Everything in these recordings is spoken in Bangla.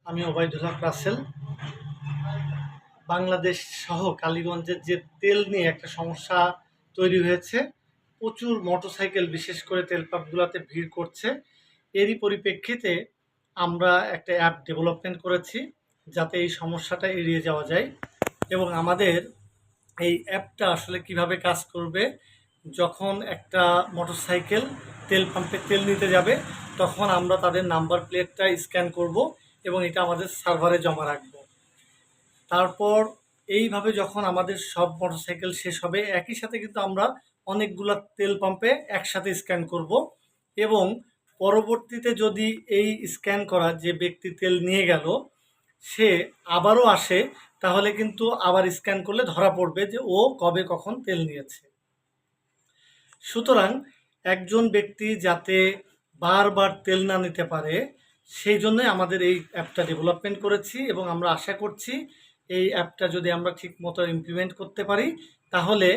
আমি ওবায়দুল হক রাসেল। বাংলাদেশ সহ কালীগঞ্জের যে তেল নিয়ে একটা সমস্যা তৈরি হয়েছে, প্রচুর মোটরসাইকেল বিশেষ করে তেল পাম্পগুলোতে ভিড় করছে। এরই পরিপ্রেক্ষিতে আমরা একটা অ্যাপ ডেভেলপমেন্ট করেছি যাতে এই সমস্যাটা এড়িয়ে যাওয়া যায়। এবং আমাদের এই অ্যাপটা আসলে কিভাবে কাজ করবে, যখন একটা মোটরসাইকেল তেল পাম্পে তেল নিতে যাবে তখন আমরা তাদের নাম্বার প্লেটটা স্ক্যান করব এবং এটা আমাদের সার্ভারে জমা রাখবো। তারপর এইভাবে যখন আমাদের সব মোটরসাইকেল শেষ হবে, একই সাথে কিন্তু আমরা অনেকগুলা তেল পাম্পে একসাথে স্ক্যান করব এবং পরবর্তীতে যদি এই স্ক্যান করা যে ব্যক্তি তেল নিয়ে গেল সে আবারও আসে, তাহলে কিন্তু আবার স্ক্যান করলে ধরা পড়বে যে ও কবে কখন তেল নিয়েছে। সুতরাং একজন ব্যক্তি যাতে বারবার তেল না নিতে পারে, সেই জন্যই আমাদের এই অ্যাপটা ডেভেলপমেন্ট করেছি এবং আমরা আশা করছি এই অ্যাপটা যদি আমরা ঠিক মতো ইমপ্লিমেন্ট করতে পারি তাহলে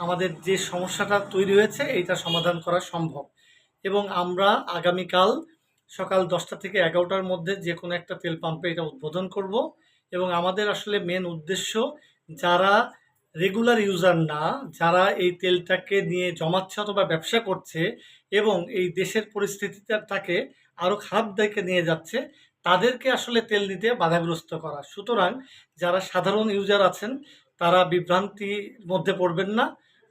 আমাদের যে সমস্যাটা তৈরি হয়েছে এইটা সমাধান করা সম্ভব। এবং আমরা আগামীকাল সকাল 10টা থেকে 11টার মধ্যে যে কোনো একটা তেল পাম্পে এটা উদ্বোধন করব। এবং আমাদের আসলে মেন উদ্দেশ্য, যারা রেগুলার ইউজার না, যারা এই তেলটাকে নিয়ে জমাচ্ছে অথবা ব্যবসা করছে এবং এই দেশের পরিস্থিতিটাকে আরও খারাপ দিকে নিয়ে যাচ্ছে, তাদেরকে আসলে তেল নিতে বাধাগ্রস্ত করা। সুতরাং যারা সাধারণ ইউজার আছেন তারা বিভ্রান্তির মধ্যে পড়বেন না,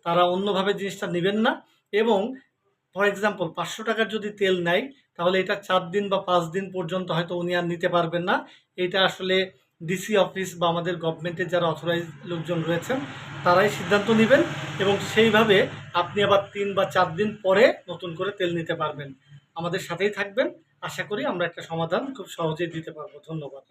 তারা অন্যভাবে জিনিসটা নেবেন না। এবং ফর এক্সাম্পল 500 টাকার যদি তেল নেয় তাহলে এটা 4 দিন বা 5 দিন পর্যন্ত হয়তো উনি আর নিতে পারবেন না। এটা আসলে ডিসি অফিস বা আমাদের গভর্নমেন্টের যারা অথরাইজ লোকজন রয়েছেন তারাই সিদ্ধান্ত নেবেন এবং সেইভাবে আপনি আবার 3 বা 4 দিন পরে নতুন করে তেল নিতে পারবেন। আমাদের সাথেই থাকবেন, আশা করি আমরা একটা সমাধান খুব সহজেই দিতে পারবো। ধন্যবাদ।